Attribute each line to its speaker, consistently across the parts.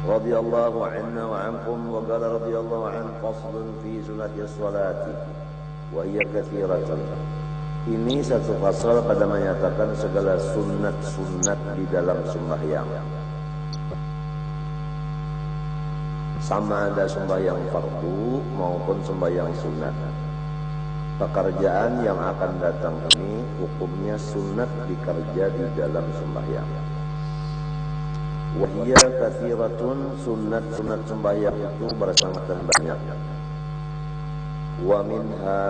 Speaker 1: radhiyallahu anna wa ankum wa qala radhiyallahu an faslun fi sunnatis salati wa hiya katsiratun. Ini satu pasal pada menyatakan segala sunat-sunat di dalam sembahyang. Sama ada sembahyang fardu maupun sembahyang sunat. Pekerjaan yang akan datang ini hukumnya sunat dikerja di dalam sembahyang. Wahia katsiratun, sunat-sunat sembahyang itu bersangat banyak. Wa minha,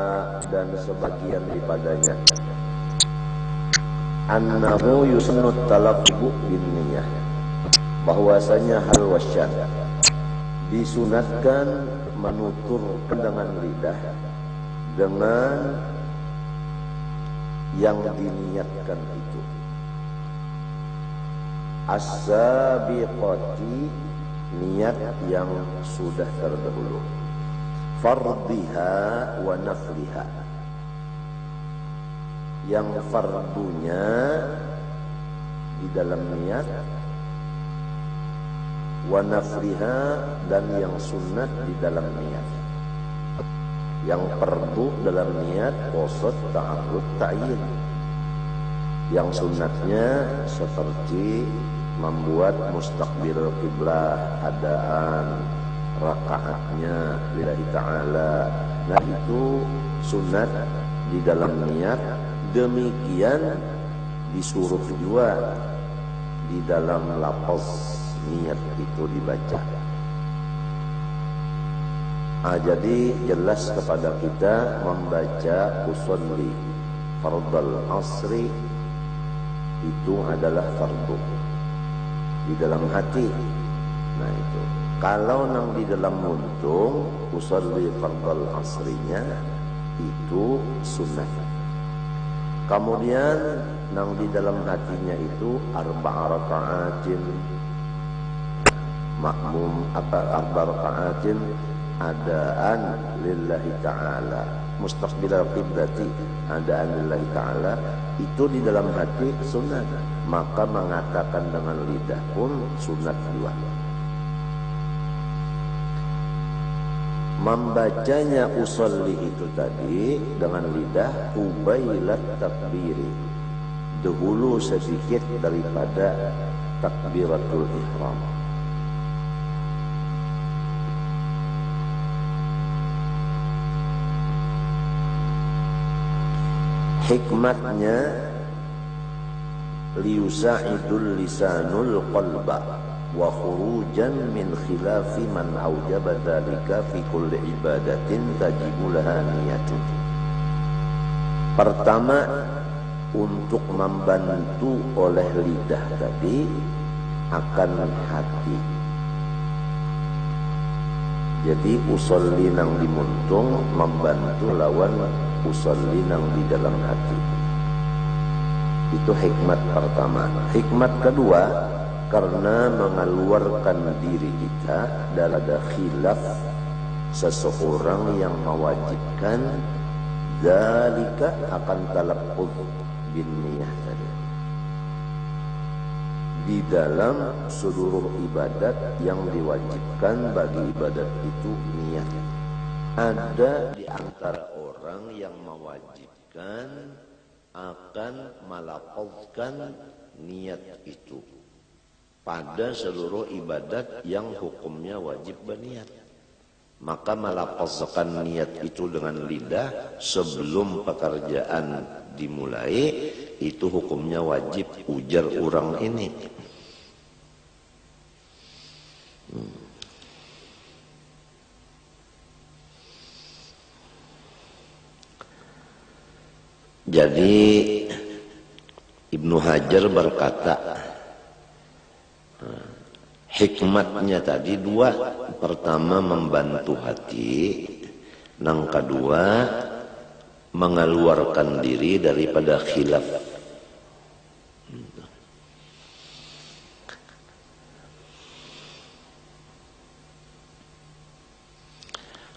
Speaker 1: dan sebagian daripadanya annahu yusannut talaffu bin niyyah, bahwasanya hal wasyan disunatkan menuturkan dengan lidah dengan yang diniatkan itu. As-sabiqati, niat yang sudah terdahulu. Fardiha wa nafliha, yang fardunya di dalam niat, wa nafliha, dan yang sunat di dalam niat. Yang fardu dalam niat qasad ta'arrud ta'yin, yang sunatnya seperti membuat mustaqbil qiblah, adaan rakaatnya lillahi ta'ala. Nah itu sunat di dalam niat. Demikian disuruh juga di dalam lafaz niat itu dibaca. Jadi jelas kepada kita membaca usolli fardal asri itu adalah fardu di dalam hati. Nah itu kalau nang di dalam muntung usolli fardal asrinya itu sunnah. Kemudian nang di dalam hatinya itu arba'a raka'atin makmum arba'a raka'atin adaan lillahi ta'ala, mustaqbilal qiblati adaan lillahi ta'ala, itu di dalam hati sunat. Maka mengatakan dengan lidah pun sunat juga. Membacanya usolli itu tadi dengan lidah qubailat takbiri, dahulu sedikit daripada takbiratul ihram. Hikmatnya liyusa'idul lisanul qalba wa khurujan min khilafi man aujaba dzalika fi kulli ibadatin tajibu laha niyatun. Pertama, untuk membantu oleh lidah tadi akan hati. Jadi usolli nang dimuntung membantu lawan usolli nang di dalam hati. Itu hikmat pertama. Hikmat kedua, karena mengeluarkan diri kita dari khilaf seseorang yang mewajibkan zalika akan talaqqud bin niyah tadi di dalam seluruh ibadat yang diwajibkan bagi ibadat itu niat. Ada di antara orang yang mewajibkan akan melafazkan niat itu pada seluruh ibadat yang hukumnya wajib berniat. Maka melafazkan niat itu dengan lidah sebelum pekerjaan dimulai itu hukumnya wajib, ujar orang ini. Jadi Ibnu Hajar berkata hikmatnya tadi dua. Pertama membantu hati, yang kedua mengeluarkan diri daripada khilaf.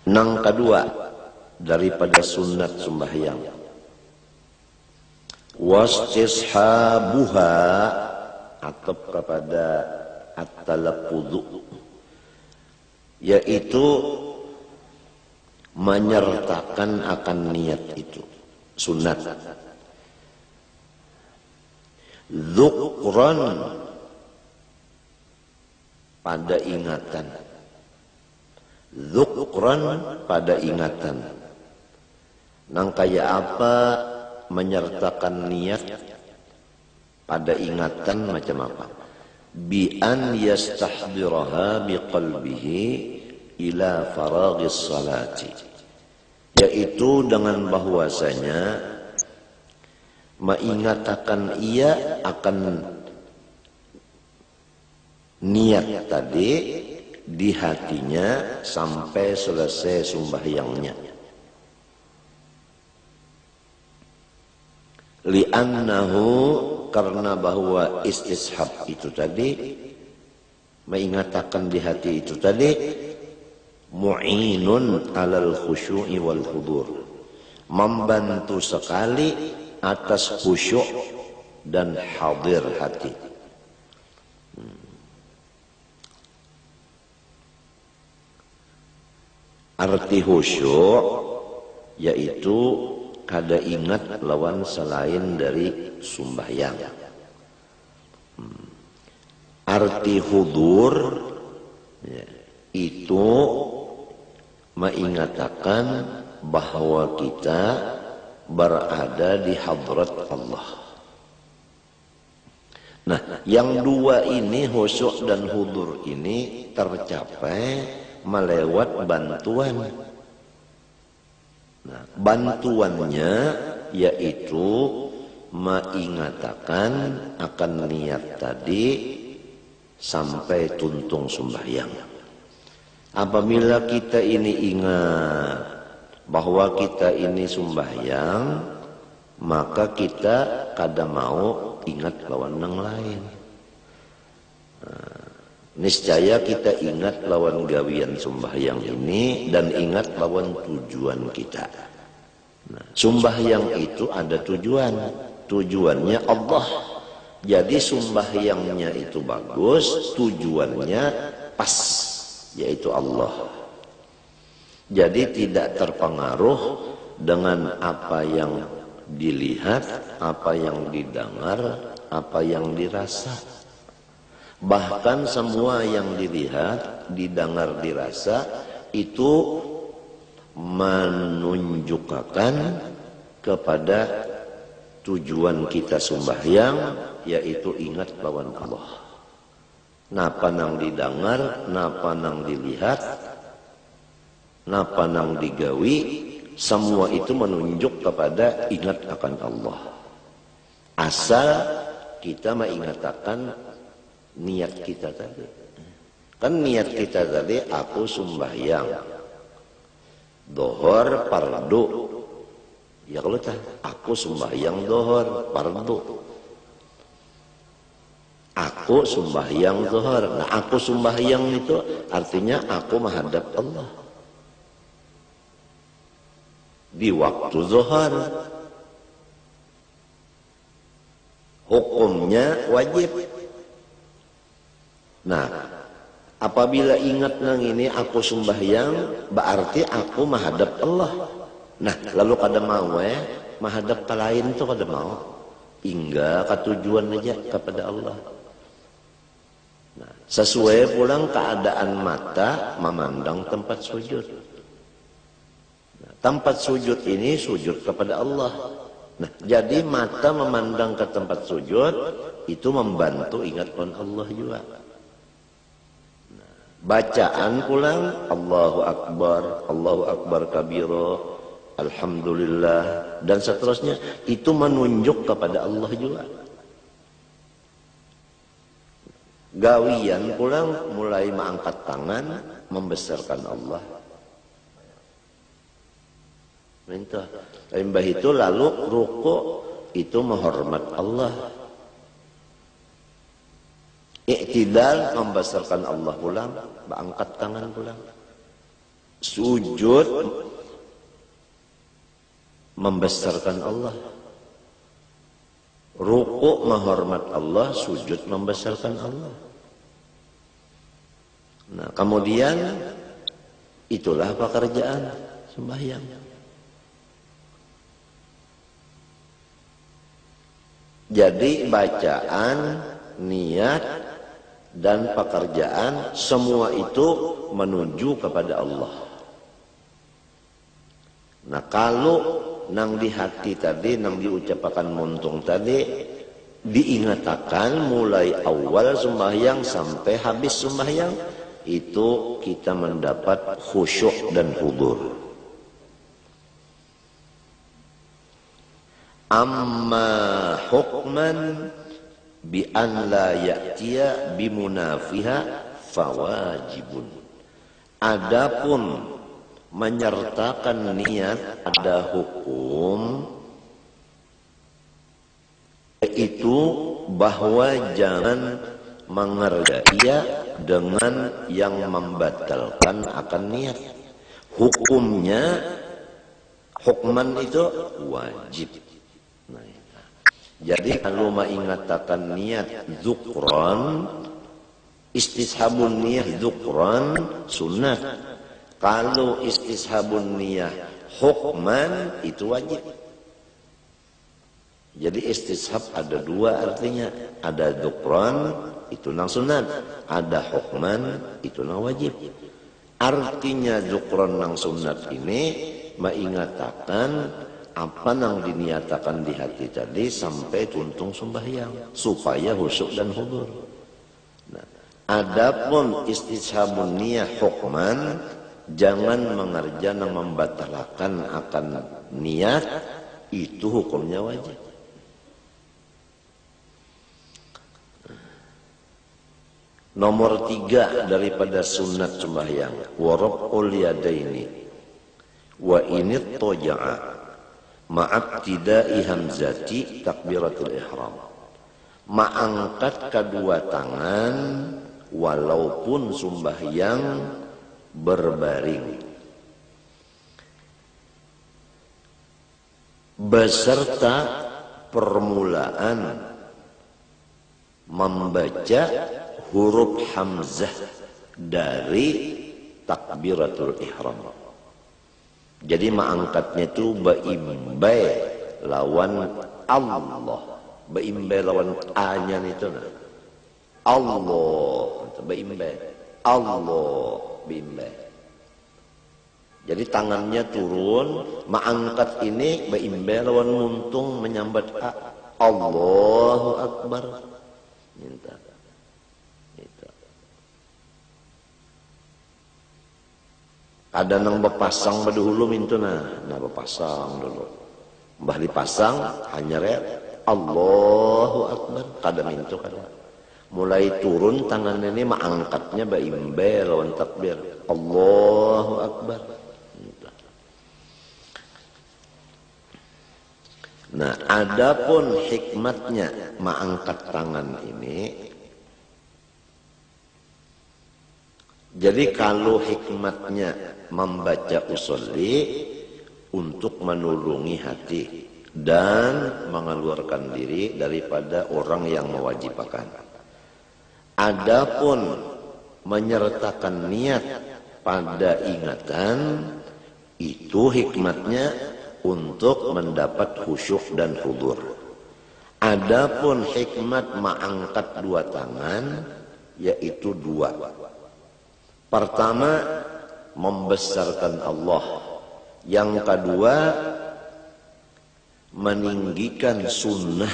Speaker 1: Yang kedua daripada sunat sembahyang, wastishabuha, atau kepada at-talaffudhu, yaitu menyertakan akan niat itu sunat. Dzukran pada ingatan, dzukran pada ingatan. Nang kaya apa menyertakan niat pada ingatan macam apa? Bi an yastahdiraha biqalbihi ila faraghis salati, yaitu dengan bahwasanya mengingatkan ia akan niat tadi di hatinya sampai selesai sembahyangnya. Li'annahu, karena bahwa istishab itu tadi, mengingatkan di hati itu tadi, mu'inun alal khusyu'i wal hudur, membantu sekali atas khusyuk dan hadir hati. Arti khusyuk yaitu kada ingat lawan selain dari sembahyang. Arti hudur ya, itu mengingatkan bahwa kita berada di hadrat Allah. Nah, yang dua ini, khusyuk dan hudur ini tercapai melewat bantuan. Nah, bantuannya yaitu mengingatkan akan niat tadi sampai tuntung sembahyang. Apabila kita ini ingat bahwa kita ini sembahyang, maka kita kada mau ingat lawan yang lain. Niscaya kita ingat lawan gawian sembahyang ini dan ingat lawan tujuan kita. Nah, sembahyang itu ada tujuan, tujuannya Allah. Jadi sembahyangnya itu bagus, tujuannya pas, yaitu Allah. Jadi tidak terpengaruh dengan apa yang dilihat, apa yang didengar, apa yang dirasa. Bahkan semua yang dilihat, didengar, dirasa itu menunjukkan kepada tujuan kita sembahyang, yaitu ingat lawan Allah. Napa nang didengar, napa nang dilihat, napa nang digawi, semua itu menunjuk kepada ingat akan Allah. Asal kita mengingatkan niat kita tadi. Kan niat kita tadi, aku sembahyang dohor fardu. Ya kalau aku sembahyang dohor fardu. Aku sembahyang dohor. Nah, aku sembahyang itu artinya aku menghadap Allah di waktu zuhur. Hukumnya wajib. Nah, apabila ingat nang ini aku sembahyang, berarti aku menghadap Allah. Nah, lalu kada mau menghadap ke lain itu kada mau. Hingga ke tujuan aja kepada Allah. Nah, sesuai pulang keadaan mata memandang tempat sujud. Nah, tempat sujud ini sujud kepada Allah. Nah, jadi mata memandang ke tempat sujud itu membantu ingat Allah juga. Bacaan pulang Allahu Akbar kabira, Alhamdulillah, dan seterusnya itu menunjuk kepada Allah juga. Gawian pulang mulai mengangkat tangan membesarkan Allah. Minta. Limbah itu lalu ruku itu menghormat Allah. Iktidal membesarkan Allah pulang, angkat tangan pulang. Sujud membesarkan Allah. Ruku menghormat Allah, sujud membesarkan Allah. Nah, kemudian Itulah pekerjaan sembahyang. Jadi bacaan, niat, dan pekerjaan semua itu menuju kepada Allah. Nah kalau nang di hati tadi, nang diucapkan muntung tadi, diingatakan mulai awal sembahyang sampai habis sembahyang, itu kita mendapat khusyuk dan hudur. Amma hukman bi an la ya'tiya bimunafiha fawajibun. Adapun menyertakan niat ada hukum, yaitu bahwa jangan mengerjai dengan yang membatalkan akan niat. Hukumnya, hukman itu wajib. Nah, jadi kalau mengatakan niat dzukran, istishabun niat dzukran sunat. Kalau istishabun niat hukman itu wajib. Jadi istishab ada dua artinya, ada dzukran itu nang sunat, ada hukman itu nang wajib. Artinya dzukran nang sunat ini mengatakan apa nang diniatakan di hati tadi sampai tuntung sembahyang supaya khusyuk dan hudur. Nah, adapun istishabun niyah hukman, jangan mengerja nang membatalkan akan niat, itu hukumnya wajib. Nomor 3 daripada sunat sembahyang, warabul yadaini wa init toja'a ma'abtidai hamzati takbiratul ihram. Mengangkat kedua tangan walaupun sembahyang berbaring, beserta permulaan membaca huruf hamzah dari takbiratul ihram. Jadi mengangkatnya itu baimbai lawan Allah, baimbai lawan A-nya itu nah. Allah, baimbai Allah, baimbai. Jadi tangannya turun, mengangkat ini baimbai lawan muntung menyambat A. Allahu Akbar. Minta. Ada nang bepasang berdahulu mintu nah bepasang dulu. Mbah dipasang hanya Allahu Akbar kada mintu kada. Mulai turun tangan ini mengangkatnya baimbe lawan takbir Allahu Akbar. Nah, adapun hikmatnya mengangkat tangan ini, jadi kalau hikmatnya membaca usolli untuk menulungi hati dan mengeluarkan diri daripada orang yang mewajibkan. Adapun menyertakan niat pada ingatan, itu hikmatnya untuk mendapat khusyuk dan hudur. Adapun hikmat mengangkat dua tangan, yaitu dua. Pertama, membesarkan Allah. Yang kedua, meninggikan sunnah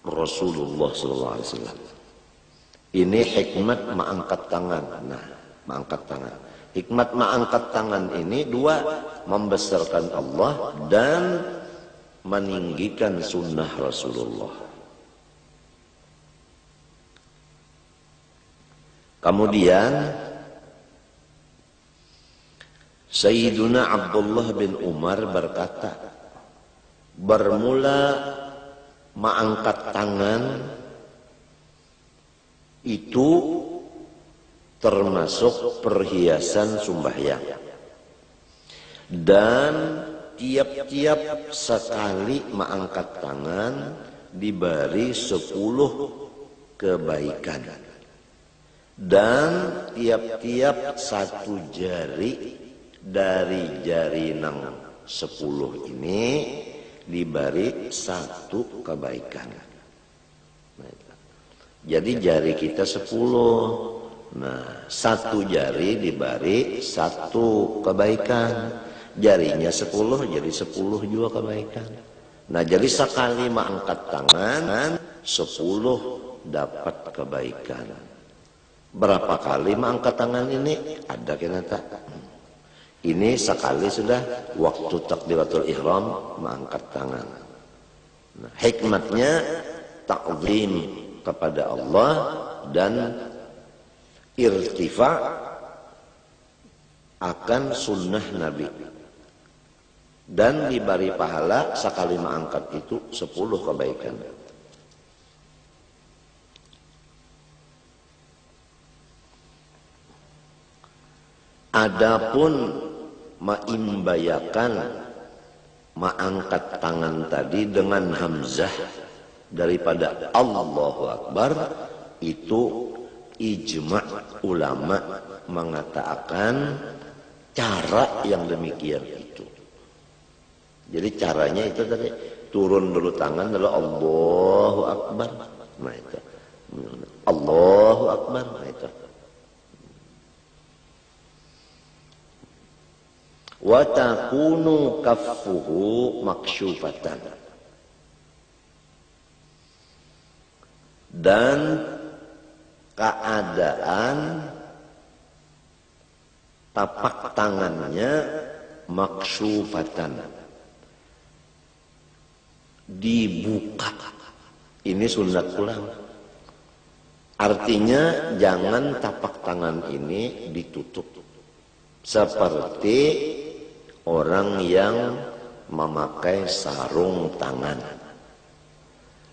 Speaker 1: Rasulullah SAW. Ini hikmat mengangkat tangan. Nah, mengangkat tangan. Hikmat mengangkat tangan ini dua, membesarkan Allah dan meninggikan sunnah Rasulullah. Kemudian Sayyiduna Abdullah bin Umar berkata, bermula mengangkat tangan itu termasuk perhiasan sembahyang, dan tiap-tiap sekali mengangkat tangan diberi 10 kebaikan. Dan tiap-tiap satu jari dari jari nang 10 ini diberi satu kebaikan. Jadi jari kita 10. Nah, satu jari diberi satu kebaikan. Jarinya 10 jadi 10 juga kebaikan. Nah, jadi sekali mengangkat tangan 10 dapat kebaikan. Berapa kali mengangkat tangan ini? Ada kena tak? Ini sekali sudah waktu takbiratul ihram mengangkat tangan. Nah, hikmatnya ta'zim kepada Allah dan irtifa akan sunnah Nabi. Dan diberi pahala sekali mengangkat itu 10 kebaikan. Adapun maimbayakan mengangkat tangan tadi dengan hamzah daripada Allahu Akbar, itu ijma' ulama mengatakan cara yang demikian itu. Jadi caranya itu tadi turun dulu tangan lalu Allahu Akbar. Nah itu. Allahu Akbar. Nah itu. Wa takunu kaffuhu maksyufatan. Dan keadaan tapak tangannya maksyufatan, dibuka. Ini sunat pulang. Artinya jangan tapak tangan ini ditutup seperti orang yang memakai sarung tangan.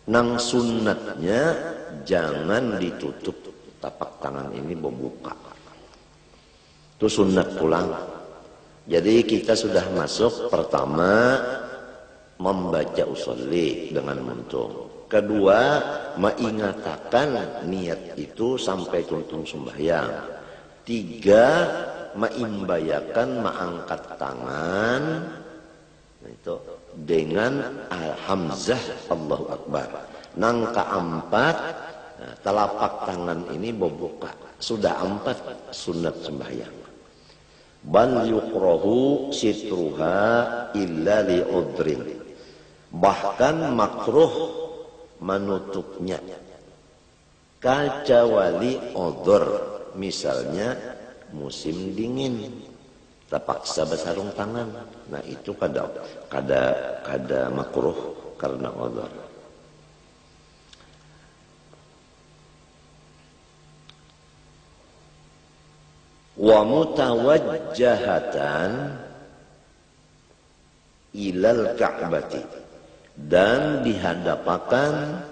Speaker 1: Nang sunatnya jangan ditutup tapak tangan ini membuka. Itu sunat pulang. Jadi kita sudah masuk pertama membaca usolli dengan muntung. Kedua mengatakan niat itu sampai tuntung sembahyang. 3 meimbayakan mengangkat tangan itu dengan hamzah Allahu Akbar. Nang keempat telapak tangan ini membuka. Sudah 4 sunat sembahyang. Bal yukrahu sitruha illa li'udrin. Bahkan makruh menutupnya kecuali udhur, misalnya musim dingin terpaksa bersarung tangan. Nah itu kada makruh karena udhur. Wa mutawajjahatan ilal ka'bati, dan dihadapkan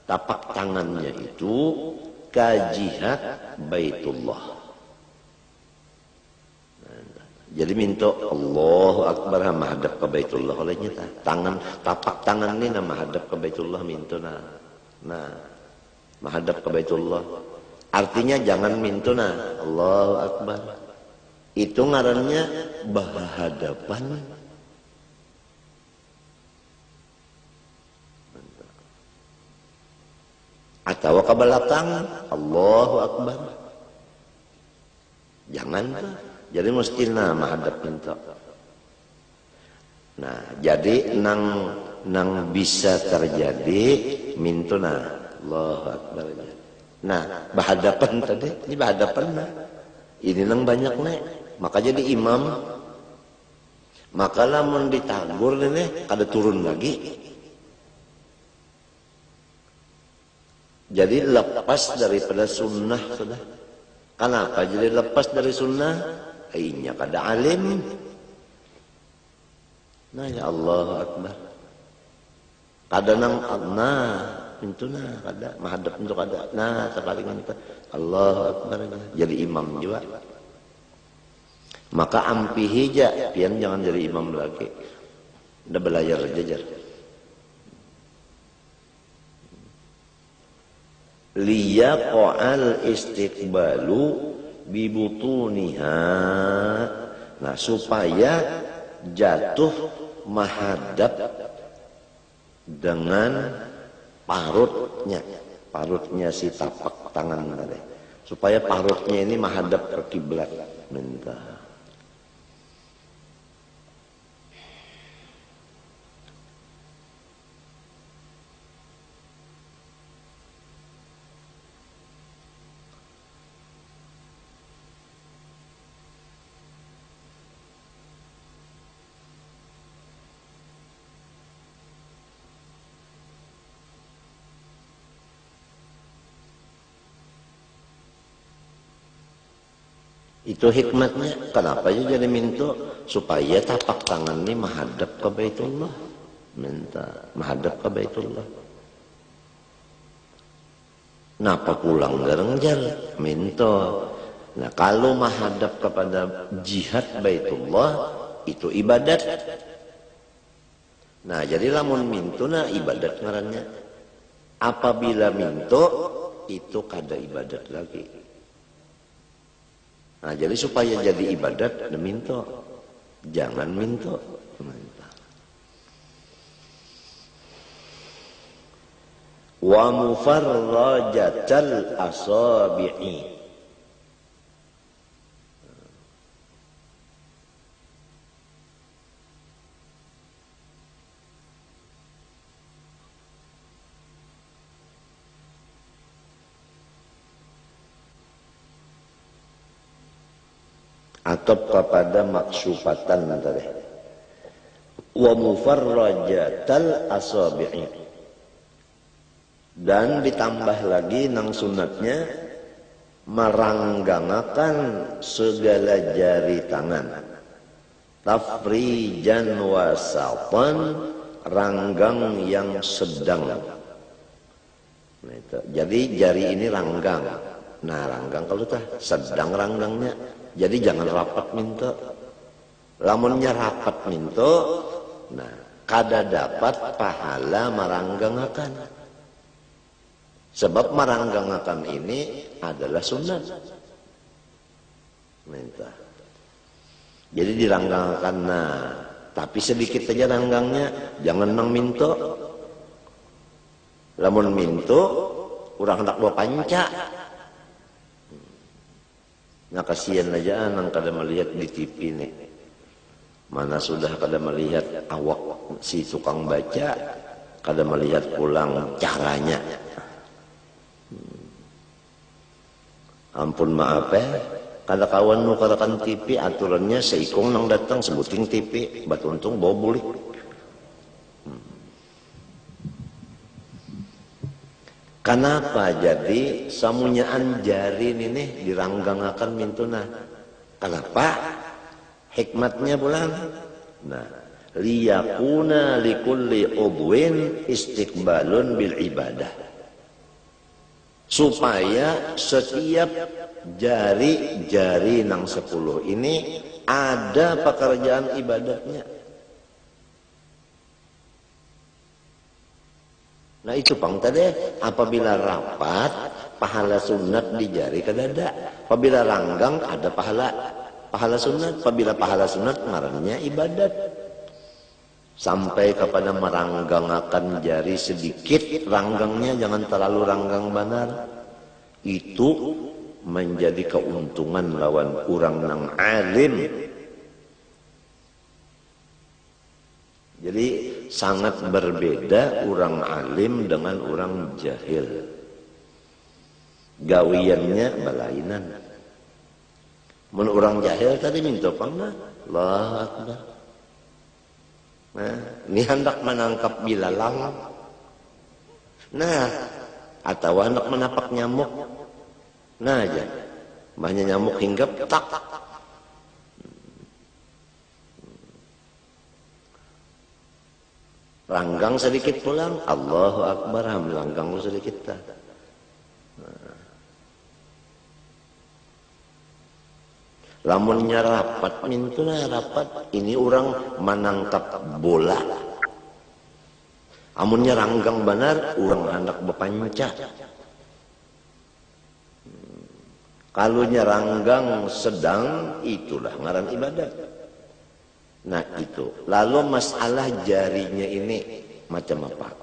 Speaker 1: tapak tangannya itu ke jihad Baitullah. Jadi minta Allahu Akbar menghadap ke Baitullah olehnya tangan tapak tangan ini menghadap ke Baitullah minta nah menghadap ke Baitullah. Artinya jangan minta Allahu Akbar. Itu ngarannya berhadapan. Atau ke belakang Allahu Akbar. Jangan. Jadi mesti menghadap minta. Nah, jadi nang bisa terjadi minta Allahu Akbar. Nah, berhadapan tadi, ini berhadapan ini nang banyak maka jadi imam, maka lamun ditagur kada turun lagi. Jadi lepas daripada sunnah sudah. Kenapa jadi lepas dari sunnah? Ainya kada alim. Nah ya Allahu Akbar. Kada nang pintu kada menghadap untuk kada. Nah sepalingan itu Allahu Akbar. Jadi imam juga. Maka ampihi aja, pian jangan jadi imam lagi. Udah belajar jajar. liyaqa'al istiqbalu bibutuniha. Nah, supaya jatuh menghadap dengan parutnya si tapak tangan tadi, supaya parutnya ini menghadap ke kiblat. Minta itu hikmatnya. Kenapa ya jadi minta? Supaya tapak tangan ini menghadap ke Baitullah. Minta menghadap ke Baitullah. Napa pulang garengjar? Minta. Nah, kalau menghadap kepada jihad Baitullah itu ibadat. Nah, jadi lamun minto nah ibadat ngarannya. Apabila minto itu kada ibadat lagi. Nah, jadi supaya jadi ibadat, minto. Jangan minto. Wa mufarrajatal asabi'i. Atau kepada maksufatan tadi. Wa mufarrajatal asabi'i. Dan ditambah lagi nang sunatnya meranggangakan segala jari tangan. Tafrijan wasatan, ranggang yang sedang. Jadi jari ini ranggang. Nah, ranggang kalau tah sedang ranggangnya. Jadi jangan rapat minta. Lamunnya rapat minta, nah kada dapat pahala meranggangakan. Sebab meranggangakan ini adalah sunat. Minta. Jadi diranggangakan, nah tapi sedikit aja ranggangnya, jangan nang minta. Lamun minta, urang hendak bawa panca. Nah, kasihan aja nang kada melihat di TV nih. Mana sudah kada melihat awak si tukang baca, kada melihat pulang caranya. Ampun maaf kada kawan nu karakan TV aturannya seikong nang datang sebuting TV, batu untung bawa bulik. Kenapa jadi samunyaan jari ini diranggangakan mintuna? Kenapa? Hikmatnya bulan. Nah, liyakuna likulli udwin istiqbalun bil ibadah. Supaya setiap jari-jari nang 10 ini ada pekerjaan ibadatnya. Nah itu pang tadi, apabila rapat pahala sunat di jari kadada, apabila ranggang ada pahala sunat, apabila pahala sunat ngarannya ibadat. Sampai kepada meranggangakan jari sedikit, ranggangnya jangan terlalu ranggang benar. Itu menjadi keuntungan lawan orang nang alim. Jadi sangat berbeda orang alim dengan orang jahil. Gawiannya belainan. Mun orang jahil tadi minta pangna, Allahu Akbar. Nah, ini hendak menangkap bilalang. Nah, atau hendak menapak nyamuk. Nah aja, banyak nyamuk hinggap tak. Ranggang sedikit pulang, Allahu Akbar, langgang lu sedikit tak. Lamunnya rapat, mintulah rapat. Ini orang menangkap bola. Amunnya ranggang benar, orang hendak berpanca. Kalau nyeranggang sedang, itulah ngaran ibadat. Nah itu. Lalu masalah jarinya ini macam apa?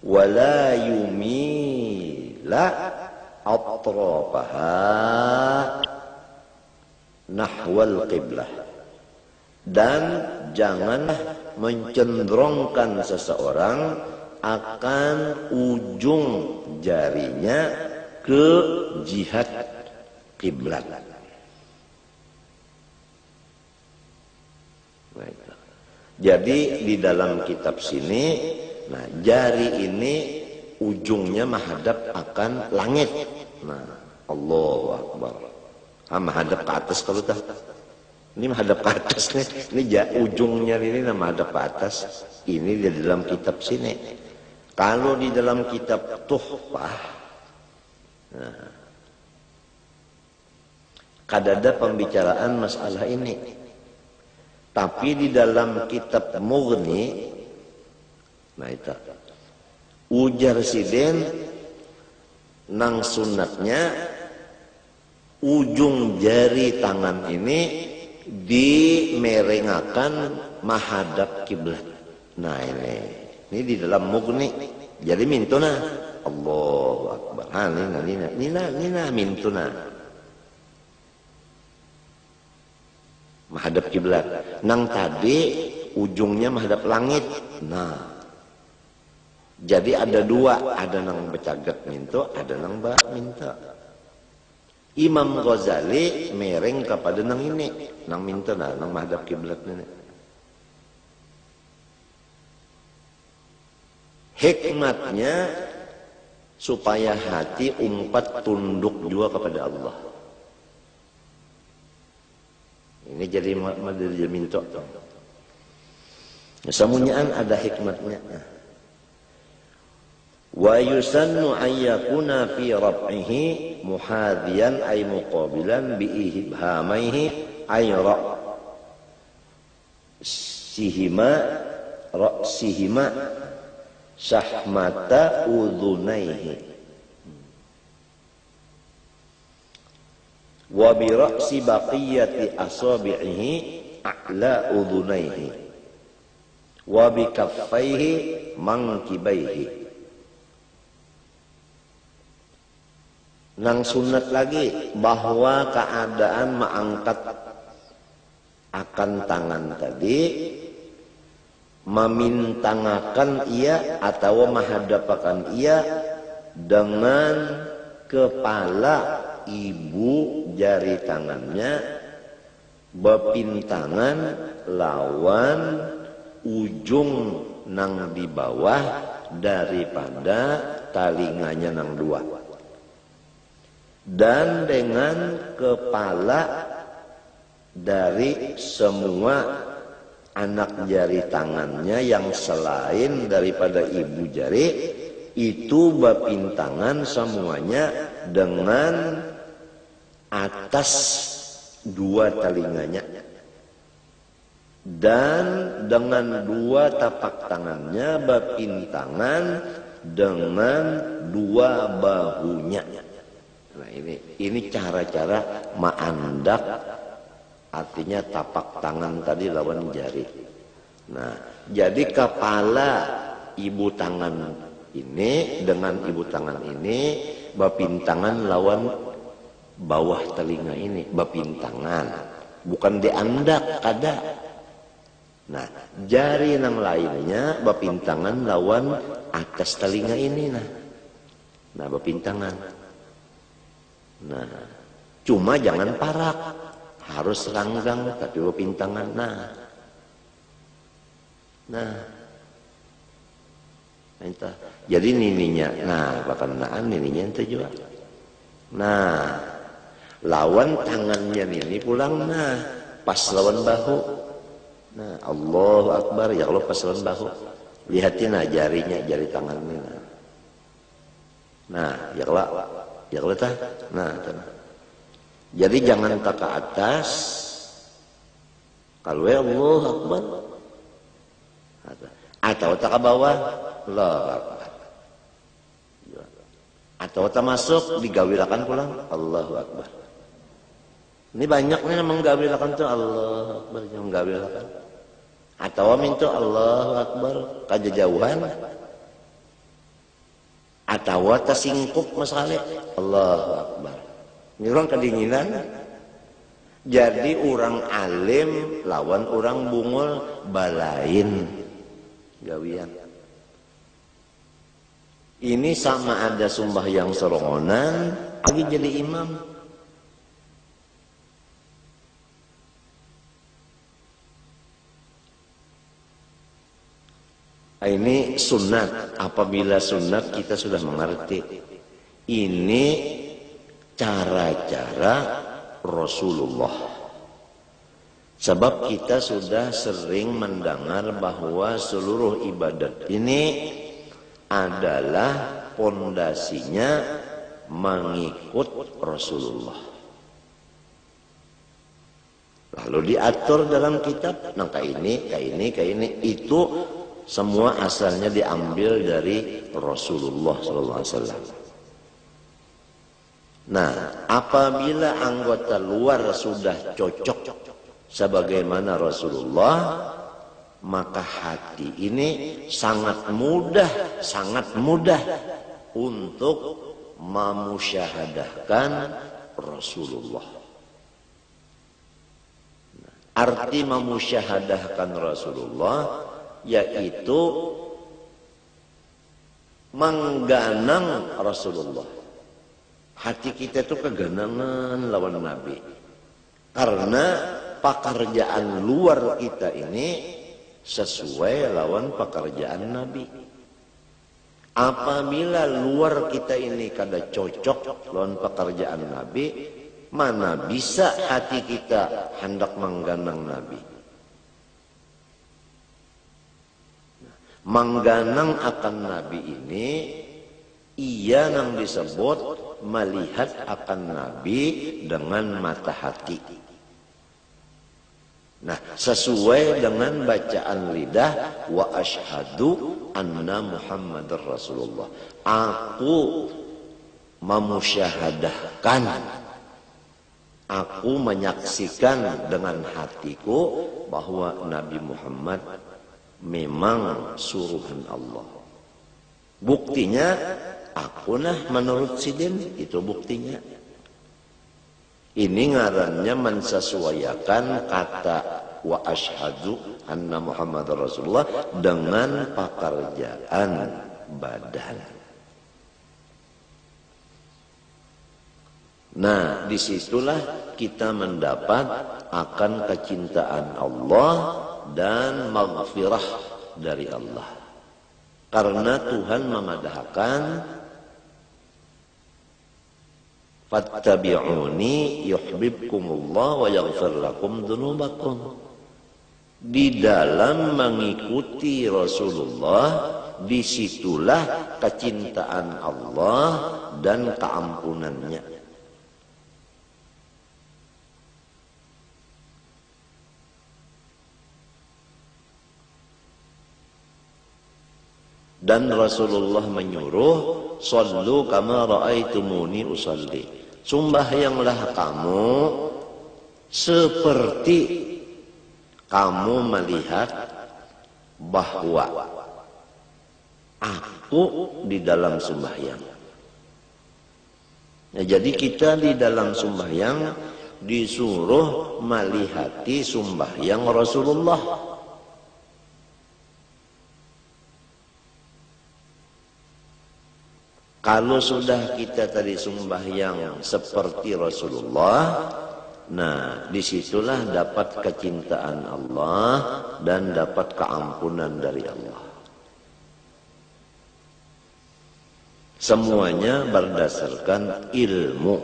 Speaker 1: Wala yumila atrafaha nahwal qiblah. Dan janganlah mencenderungkan seseorang akan ujung jarinya ke jihad kiblat. Jadi di dalam kitab sini, nah jari ini ujungnya menghadap akan langit. Nah, Allahu Akbar. Menghadap ke atas kalau dah. Ini menghadap ke atas nih. Ini ujungnya ini menghadap ke atas. Ini di dalam kitab sini. Kalau di dalam kitab Tuhfah, nah, kadada pembicaraan masalah ini. Tapi di dalam kitab Mughni, nah itu ujar siden nang sunatnya ujung jari tangan ini dimerengakan menghadap kiblat. Nah ini di dalam Mughni. Jadi mintuna Allahu Akbar. Nina mintuna. Menghadap kiblat. Nang tadi ujungnya menghadap langit. Nah, jadi ada dua, ada nang becagat minto, ada nang minta. Imam Ghazali mereng kepada nang ini, nang minto nang menghadap kiblat ini. Hikmatnya supaya hati umpat tunduk juga kepada Allah. Ini jadi minta. Semuanya ada hikmatnya. Wa yusannu ayyakuna fi rab'ihi muhadiyan ay muqabilan bi ibhamaihi ay ra'sihima syahmata udhunaihi wa bi ra'si baqiyati asabi'ihi a'la udhunaihi wa bi kaffaihi mankibaihi. Nang sunat lagi bahwa keadaan mengangkat akan tangan tadi memintangakan ia atau menghadapakan ia dengan kepala ibu jari tangannya bepintangan lawan ujung nang di bawah daripada talinganya nang dua, dan dengan kepala dari semua anak jari tangannya yang selain daripada ibu jari itu bepintangan semuanya dengan atas dua telinganya dan dengan dua tapak tangannya bepintangan dengan dua bahunya. Nah ini cara-cara ma'andak, artinya tapak tangan tadi lawan jari. Nah jadi kepala ibu tangan ini dengan ibu tangan ini bepintangan lawan bawah telinga ini, bepintangan, bukan diandak kada. Nah jari yang lainnya bepintangan lawan atas telinga ini, nah bepintangan. Nah cuma jangan parak, harus ranggang tapi bepintangan. Nah entah. Jadi nininya, bahkan nininya ente juga. Nah, lawan tangannya nini pulang, pas lawan bahu. Nah, Allahu Akbar, ya Allah pas lawan bahu. Lihatin jarinya, jari tangannya. Nah, ya Allah tah. Nah, jadi jangan tak ke atas. Kalau ya Allahu Akbar. Atau tak ke bawah. Allah Akbar. Atau termasuk digawilakan pulang Allahu Akbar. Ini banyaknya menggawilakan tuh Allahu Akbar, yang menggawilakan. Atau minta Allahu Akbar kajauhan. Atau tersingkup masalah Allahu Akbar. Ini orang kedinginan. Jadi orang alim lawan orang bungul balain gawian. Ini sama ada sembahyang sorongonan lagi jadi imam. Ini sunat. Apabila sunat kita sudah mengerti. Ini cara-cara Rasulullah. Sebab kita sudah sering mendengar bahwa seluruh ibadat ini adalah pondasinya mengikut Rasulullah. Lalu diatur dalam kitab, nah kayak ini, itu semua asalnya diambil dari Rasulullah SAW. Nah, apabila anggota luar sudah cocok sebagaimana Rasulullah, maka hati ini sangat mudah untuk memusyahadahkan Rasulullah. Arti memusyahadahkan Rasulullah yaitu mengganang Rasulullah. Hati kita itu keganangan lawan Nabi. Karena pekerjaan luar kita ini sesuai lawan pekerjaan Nabi. Apabila luar kita ini kada cocok lawan pekerjaan Nabi, mana bisa hati kita hendak mengganang Nabi. Mengganang akan Nabi ini ia yang disebut melihat akan Nabi dengan mata hati. Nah, sesuai dengan bacaan lidah, wa asyhadu anna Muhammadar Rasulullah. Aku memusyahadahkan, aku menyaksikan dengan hatiku bahwa Nabi Muhammad memang suruhan Allah. Buktinya aku menurut sidin, itu buktinya. Ini ngarannya mensesuaikan kata wa asyhadu anna Muhammadar Rasulullah dengan pekerjaan badan. Nah, disitulah kita mendapat akan kecintaan Allah dan maghfirah dari Allah. Karena Tuhan memadahkan fattabi'uni yuhibbukumullah wa yaghfir lakum dzunubakum. Di dalam mengikuti Rasulullah, disitulah kecintaan Allah dan keampunannya. Dan Rasulullah menyuruh, sallu kama ra'aitumuni usalli. Sembahyanglah kamu seperti kamu melihat bahwa aku di dalam sembahyang. Nah, jadi kita di dalam sembahyang disuruh melihati sembahyang Rasulullah. Kalau sudah kita tadi sembahyang seperti Rasulullah, nah disitulah dapat kecintaan Allah dan dapat keampunan dari Allah. Semuanya berdasarkan ilmu.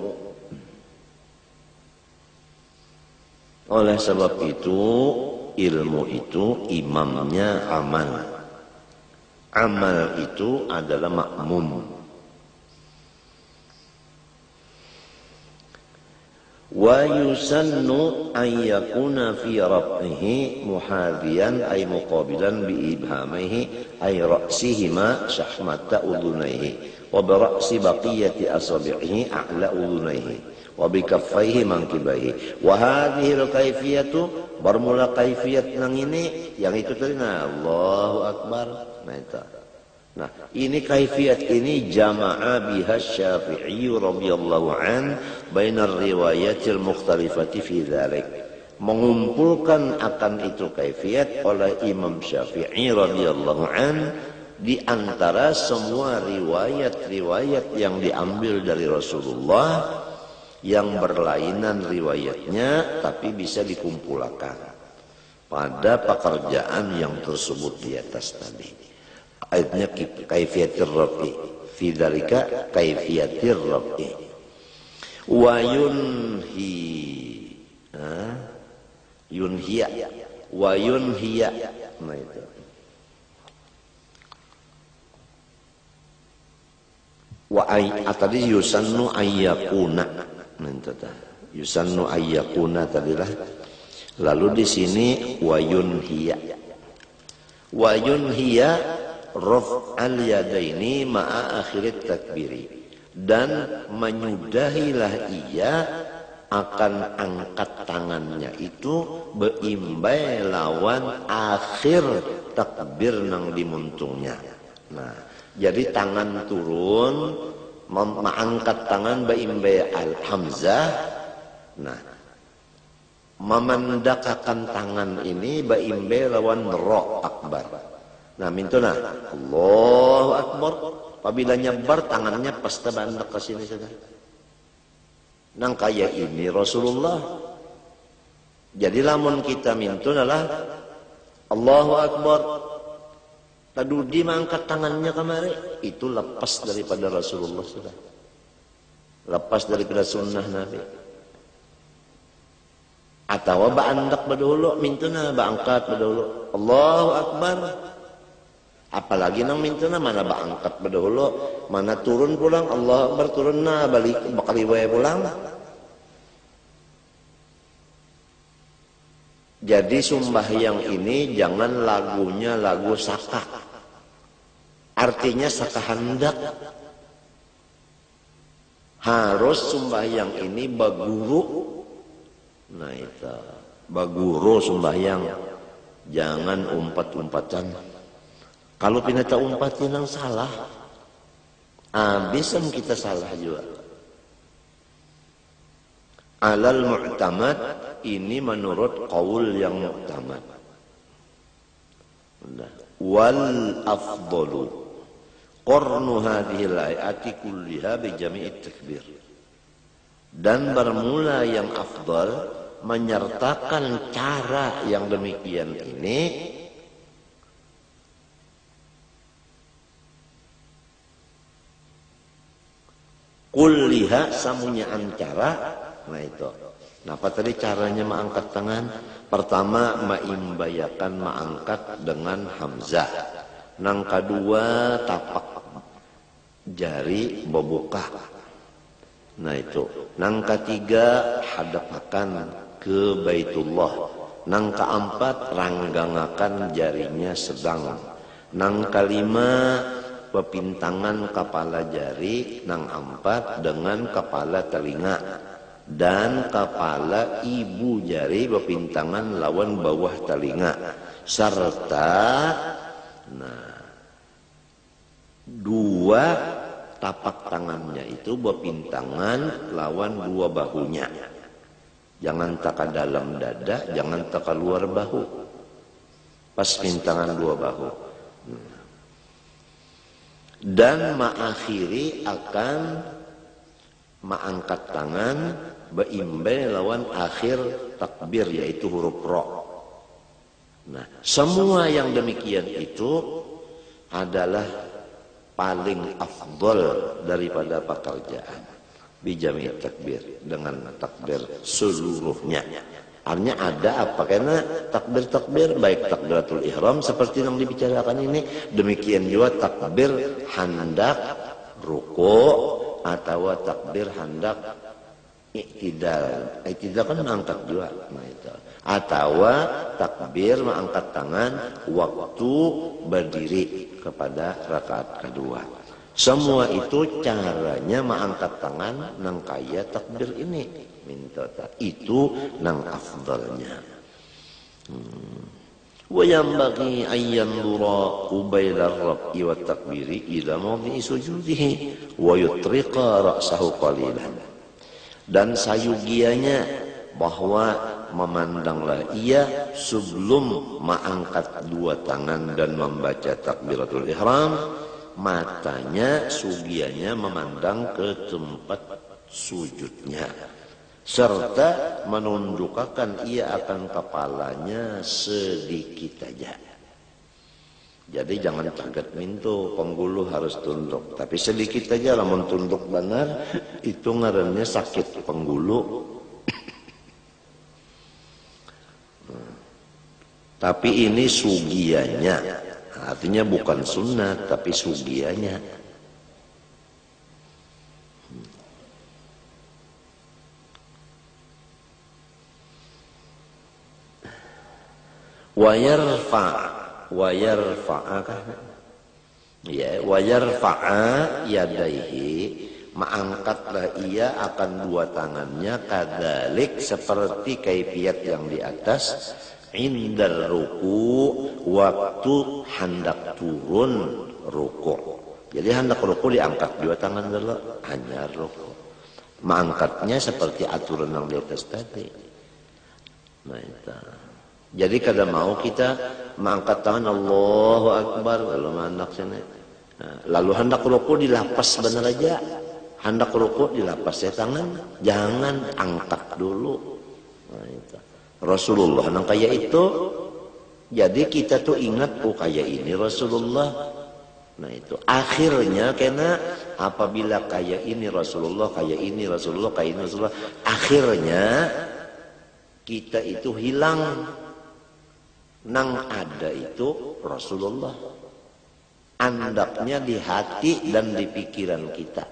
Speaker 1: Oleh sebab itu, ilmu itu imamnya amal. Amal itu adalah makmum. Wa yusannu an yakuna fi raf'ihi muhadhiyan ay muqabilan bi ibhamihi ay ra'sihima syahmata udunaihi wa bi ra'si baqiyati asabi'ihi a'la udunaihi wa bi kaffaihi mankibaihi wa hadhihi al-kaifiyatu bermula kaifiyat nang ini yang itu tadi Allahu akbar. Nah itu. Nah, ini kaifiyat ini jama'a biha Syafi'i radhiyallahu an bainar riwayatil mukhtalifati fi dzalik. Mengumpulkan akan itu kaifiyat oleh Imam Syafi'i radhiyallahu an di antara semua riwayat-riwayat yang diambil dari Rasulullah yang berlainan riwayatnya tapi bisa dikumpulkan pada pekerjaan yang tersebut di atas tadi. Ayatnya kaifiyatir rafi fi dzalika kaifiyatir rafi wa yunhiya wa yunhiya. Nah itu wa tadi yusannu ayyakuna. Nah itu yusannu ayyakuna tadilah. Lalu di sini wa yunhiya raf'al yadaini ma'a akhirit takbiri, dan menyudahilah ia akan angkat tangannya itu beimbai lawan akhir takbir nang dimuntungnya. Nah, jadi tangan turun mengangkat tangan beimbai al-hamzah. Nah, memandakakan tangan ini beimbai lawan ro akbar. Nah mintuna Allahu akbar, apabila nyebar tangannya pasti bandak ke sini saja. Nang kaya ini Rasulullah. Jadi lamun kita mintuna lah Allahu akbar, tadudi mangkat tangannya kemari, itu lepas daripada Rasulullah sudah. Lepas daripada sunnah Nabi. Atau bandak berdahulu mintuna bangkat berdahulu Allahu akbar. Apalagi nang mintuna mana angkat berdahulu, mana turun pulang Allah Akbar turun na balik bakal ibae pulang. Jadi sembahyang ini jangan lagunya lagu saka. Artinya saka hendak. Harus sembahyang ini baguru. Nah itu baguru sembahyang. Jangan umpat-umpatan. Kalau pinata umpatin yang salah, abisan kita salah juga. Alal mu'tamad ini menurut qaul yang mu'tamad. Wal afdalu qarnu hadhil ayati kulliha bi jami'it takbir. Dan bermula yang afdal menyertakan cara yang demikian ini kulliha samunya ancara. Nah itu. Nah apa tadi caranya mengangkat tangan? Pertama maimbayakan mengangkat dengan hamzah. Nang kedua tapak jari bobuka. Nah itu. Nang ketiga hadapakan ke Baitullah. Nang keempat ranggangakan jarinya sedang. Nang kelima pepintangan kepala jari, nang empat dengan kepala telinga, dan kepala ibu jari pepintangan lawan bawah telinga, serta dua tapak tangannya itu pepintangan lawan dua bahunya. Jangan taka dalam dada, jangan taka luar bahu, pas pintangan dua bahu. Dan mengakhiri akan mengangkat tangan beimbai lawan akhir takbir yaitu huruf ro. Nah, semua yang demikian itu adalah paling afdol daripada pekerjaan bijami takbir dengan takbir seluruhnya. Artinya ada apa? Karena takbir-takbir baik takbiratul ihram seperti yang dibicarakan ini, demikian juga takbir hendak ruku atau takbir hendak Iktidal kan angkat dua. Nah, itu. Atau takbir mengangkat tangan waktu berdiri kepada rakaat kedua. Semua itu caranya mengangkat tangan nang kaya takbir ini. Minta itu nang afdalnya. Wa yanbaghi an yanzura qabaila ar-raf'i wa takbiri ila mawdi'i sujudihi wa yutriqa ra'sahu qalilan. Dan sayugianya bahwa memandanglah ia sebelum mengangkat dua tangan dan membaca takbiratul ihram, matanya sugianya memandang ke tempat sujudnya, serta menundukkan ia akan kepalanya sedikit saja. Jadi jangan kaget mintu, penggulu harus tunduk, tapi sedikit saja lah tunduk benar, itu ngarannya sakit penggulu. Tapi ini sugianya, artinya bukan sunnah, tapi sugianya. Wayarfa'a yadaihi, mengangkatlah ia akan dua tangannya kadalik seperti kaifiat yang di atas, indal ruku, waktu hendak turun ruku. Jadi hendak ruku diangkat dua tangan dulu, hanya ruku. Mengangkatnya seperti aturan yang di atas tadi. Nah itu. Jadi kada mau kita mengangkat tangan Allahu Akbar lalu hendak sini. Lalu hendak ruku dilapas benar aja. Hendak ruku dilapas ya tangan, jangan angkat dulu. Nah itu. Rasulullah nang kaya itu, jadi kita tuh ingat kaya ini Rasulullah. Nah itu akhirnya karena apabila kaya ini Rasulullah, kaya ini Rasulullah, kaya ini Rasulullah, akhirnya kita itu hilang. Nang ada itu Rasulullah, andapnya di hati dan di pikiran kita.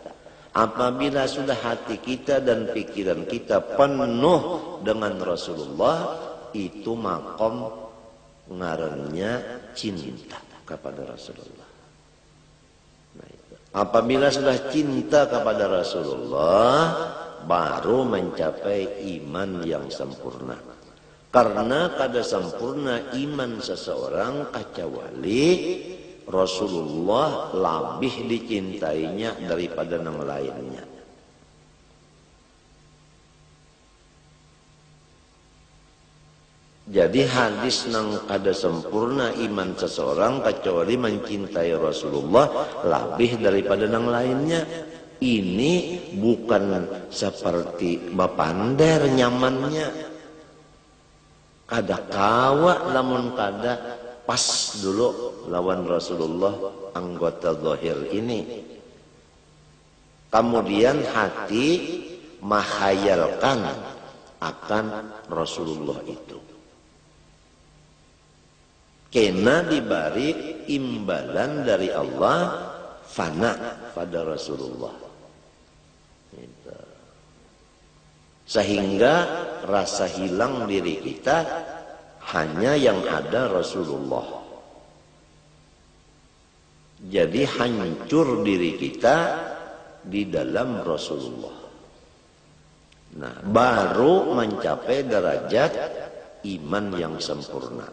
Speaker 1: Apabila sudah hati kita dan pikiran kita penuh dengan Rasulullah, itu makom ngarannya cinta kepada Rasulullah. Nah, itu. Apabila sudah cinta kepada Rasulullah, baru mencapai iman yang sempurna. Karena kada sempurna iman seseorang kecuali Rasulullah lebih dicintainya daripada yang lainnya. Jadi hadis nang kada sempurna iman seseorang kecuali mencintai Rasulullah lebih daripada yang lainnya. Ini bukan seperti bapander nyamannya. Kada kawa lamun kada pas dulu lawan Rasulullah anggota zahir ini. Kemudian hati menghayalkan akan Rasulullah itu. Kena diberi imbalan dari Allah fana pada Rasulullah. Gitu. Sehingga rasa hilang diri kita hanya yang ada Rasulullah. Jadi hancur diri kita di dalam Rasulullah. Nah, baru mencapai derajat iman yang sempurna.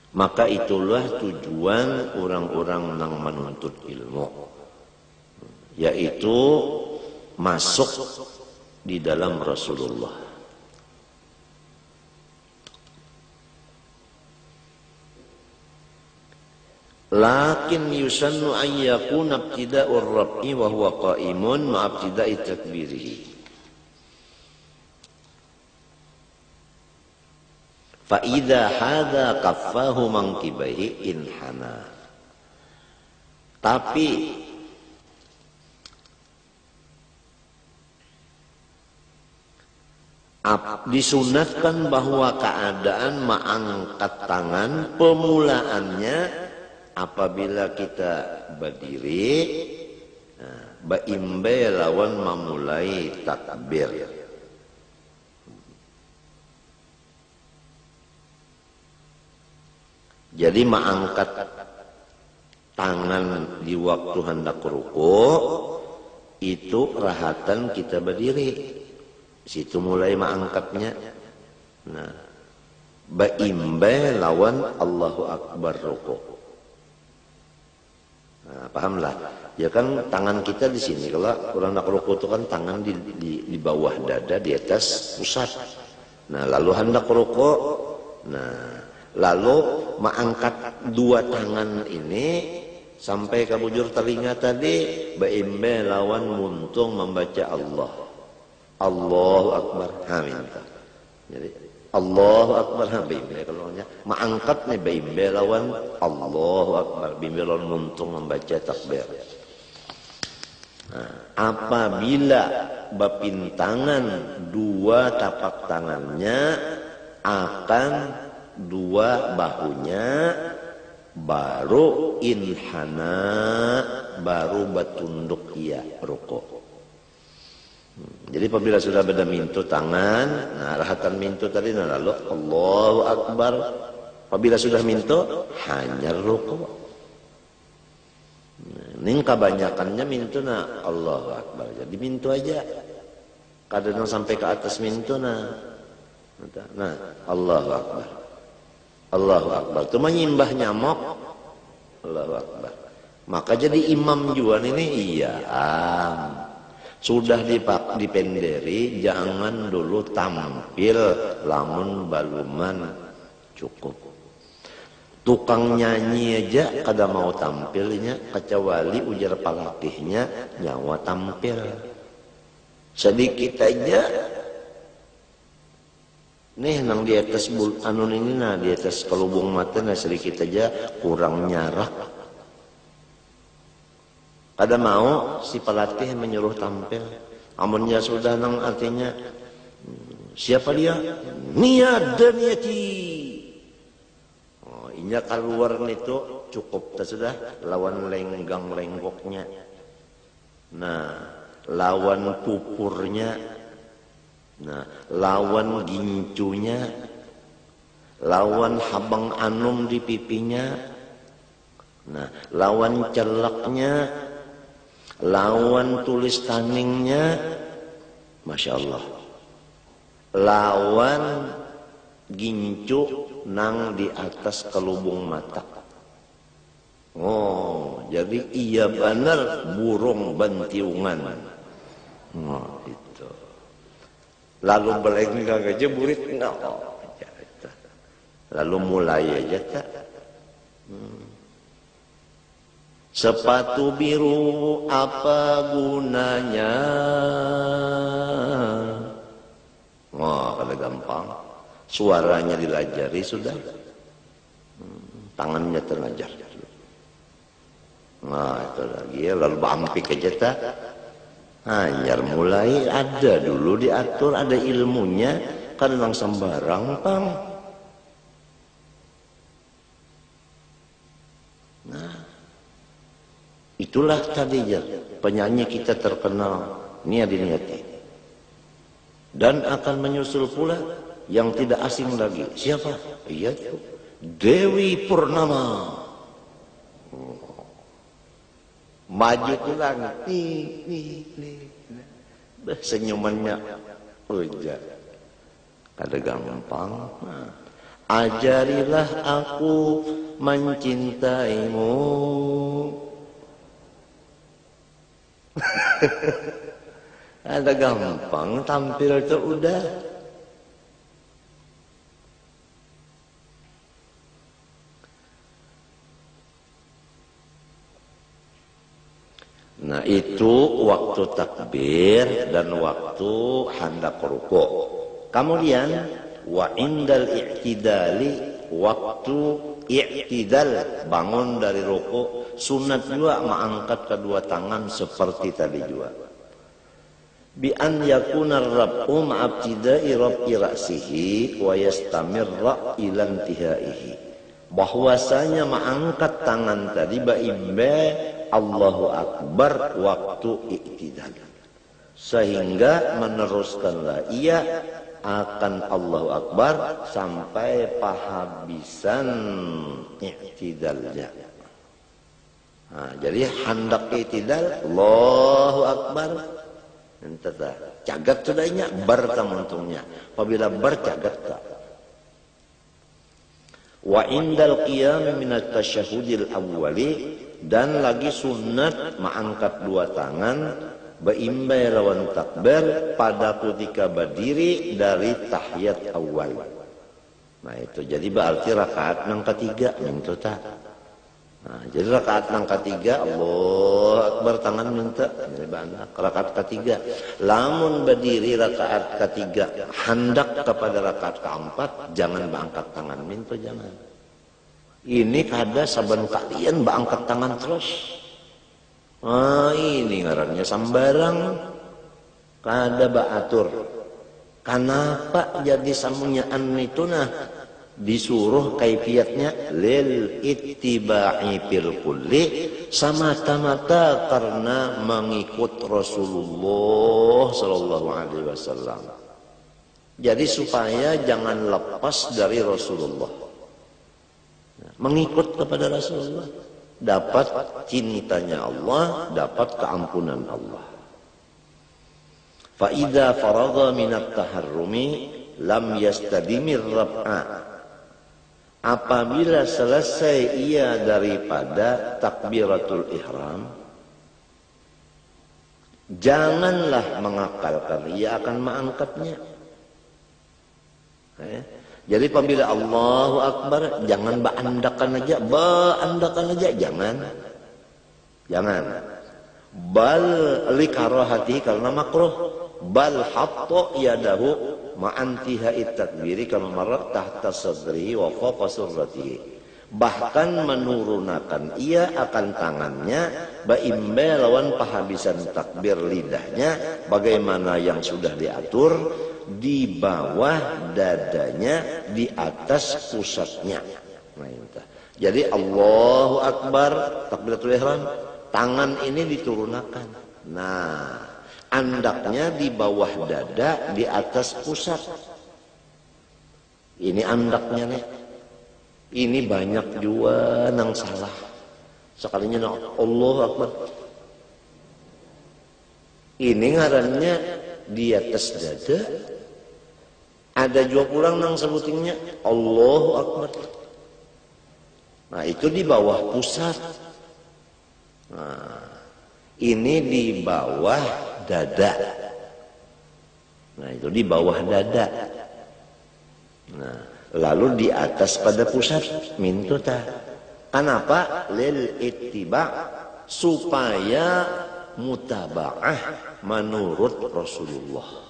Speaker 1: Maka itulah tujuan orang-orang yang menuntut ilmu, yaitu masuk di dalam Rasulullah. Lakin yusannu an yakuna ibtida'ur rab'i wa huwa qa'imun ma ibtida'i takbirihi. Fa idza hadza kaffahu mankibaihi inhana. Tapi disunatkan bahwa keadaan mengangkat tangan pemulaannya apabila kita berdiri, baimbe lawan memulai takbir. Jadi mengangkat tangan di waktu hendak ruku itu rahatan kita berdiri. Situ mulai mengangkatnya. Nah, baimbe lawan Allahu Akbar ruku. Nah, pahamlah. Ya kan tangan kita di sini. Kalau orang nak ruku itu kan tangan di bawah dada, di atas pusat. Nah, lalu hendak ruku. Nah, lalu mengangkat dua tangan ini sampai ke bujur telinga tadi, baimbe lawan muntung membaca Allah. Allahu Akbar. Minta. Jadi Allahu Akbar baimbe kalau mengangkat nih baimbe lawan Allahu Akbar, baimbe lawan muntung membaca takbir. Nah, apabila bapintangan dua tapak tangannya akan dua bahunya, baru inhana, baru batunduk ia rukuk. Jadi apabila sudah beda mintu tangan, nah rahatan mintu tadi, nah lalu Allahu Akbar. Apabila sudah mintu, hanya rukuk. Ini kebanyakannya mintu nah Allahu Akbar. Jadi mintu aja. Kadang sampai ke atas mintu nah Allahu Akbar. Allahu Akbar. Itu menyimbah nyamuk. Allahu Akbar. Maka jadi imam juga ini iya. Sudah dipenderi, jangan dulu tampil lamun baluman cukup. Tukang nyanyi aja kada mau tampilnya, kecuali ujar palatihnya nyawa tampil. Sedikit aja. Nih nang di atas anun ini nah di atas kelubung mata nah sedikit aja kurang nyarak. Kada mau si pelatih menyuruh tampil. Amunnya sudah nang artinya siapa dia? Niat dan niati. Oh, inya keluar itu cukup sudah lawan lenggang lenggoknya. Nah, lawan pupurnya. Nah, lawan gincunya, lawan habang anum di pipinya, nah, lawan celaknya, lawan tulis taningnya, Masya Allah, lawan gincu nang di atas kelubung mata. Oh, jadi iya benar burung bantiungan. Oh, itu. Lalu belenggang aja burit no. Lalu mulai aja tak. Sepatu biru apa gunanya? Wah, kada gampang. Suaranya dilajari sudah. Tangannya terngajar. Nah, itu lagi ya. Lalu bampik aja tak. Hanyar mulai ada dulu diatur, ada ilmunya, kadang sembarang pang. Nah, itulah tadinya penyanyi kita terkenal Nia Diniati. Dan akan menyusul pula yang tidak asing lagi. Siapa? Iya tuh Dewi Purnama. Maju ke langit, senyumannya ujar, kada gampang. Ajarilah aku mencintaimu. Ada gampang tampil itu udah. Nah itu waktu takbir dan waktu hendak ruku. Kemudian wa indal i'tidali, waktu i'tidal bangun dari ruku, sunat juga mengangkat kedua tangan seperti tadi juga. Bi an yakuna ar-rab'u ma'abtida'i rab'i ra'sihi wa yastamirra ila intihaihi. bahwasanya mengangkat tangan tadi baimbe Allahu Akbar waktu i'tidal, sehingga meneruskanlah ia akan Allahu Akbar sampai pahabisan i'tidalnya. Nah, jadi hendak i'tidal Allahu Akbar entah cagat sudahnya bertamuntungnya apabila bercagat tak. Wa indal qiyam min at-tasyahhudil awwali, dan lagi sunat mengangkat dua tangan beimbai lawan takbir pada ketika berdiri dari tahiyat awal. Nah itu jadi berarti rakaat yang ketiga minta tak. Nah, jadi rakaat yang ketiga Allahu Akbar tangan minta jadi banyak rakaat ketiga. Lamun berdiri rakaat ketiga hendak kepada rakaat keempat jangan berangkat tangan minta, jangan. Ini kada saban kalian berangkat tangan terus. Ah ini ngarannya sambarang kada baatur. Kenapa jadi samunyaan itu nah disuruh kaifiatnya lil ittiba'i fil kulli, semata-mata karena mengikut Rasulullah sallallahu alaihi wasallam. Jadi supaya jangan lepas dari Rasulullah. Mengikut kepada Rasulullah dapat cintanya Allah, dapat keampunan Allah. Fa idza faragha minat taharrumi lam yastadimir rab'a, apabila selesai ia daripada takbiratul ihram janganlah mengakalkan ia akan mengangkatnya. Jadi apabila Allahu Akbar jangan baandakan aja, jangan. Bal likarahati karena makruh, bal hatta yadahu ma'antiha takbiri kama marrat tahta sadrihi wa fawqa surratihi, bahkan menurunkan ia akan tangannya baimbe lawan pahabisan takbir lidahnya bagaimana yang sudah diatur di bawah dadanya di atas pusatnya. Jadi Allahu Akbar takbiratul ihram tangan ini diturunkan. Nah, andaknya di bawah dada di atas pusat. Ini andaknya nih. Ini banyak juga nang salah. Sekalinya Allahu Akbar. Ini ngarannya di atas dada. Ada juga pulang nang sebutingnya Allahu Akbar. Nah itu di bawah pusat. Nah ini di bawah dada. Nah itu di bawah dada. Nah lalu di atas pada pusat mintuta. Kenapa? Lil ittiba, supaya mutaba'ah menurut Rasulullah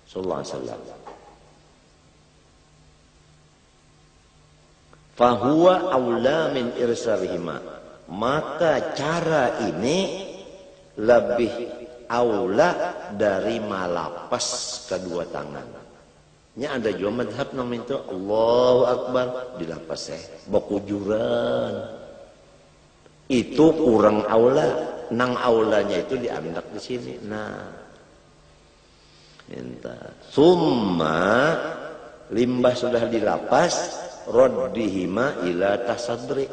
Speaker 1: sallallahu alaihi wasallam. Fahuwa aula min irsalihima, maka cara ini lebih aula dari malapas kedua tangan. Ini ada juga madhab namanya itu Allahu Akbar dilapas bakujuran. Itu kurang aula, nang aulanya itu diandak di sini. Nah, summa limbah sudah dilapas roddihima ila tasadri,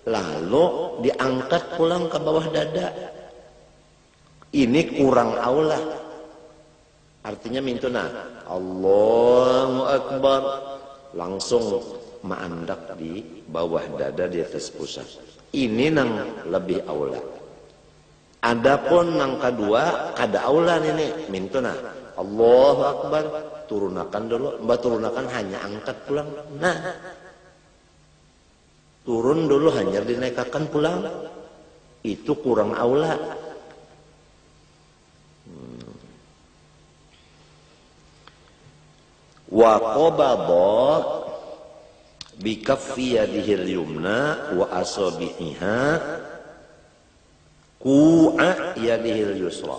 Speaker 1: lalu diangkat pulang ke bawah dada. Ini kurang aula. Artinya mintuna Allahu Akbar langsung maandak di bawah dada di atas pusat. Ini nang lebih aula. Adapun nang kedua kada aula ini mintuna Allahu Akbar turunakan dulu, mbak turunakan hanya angkat pulang. Nah turun dulu hanya dinaikkan pulang, itu kurang aula. Wa qabada bi kaffi yadihi al-yumna wa asabiha ku'a yadihi al-yusra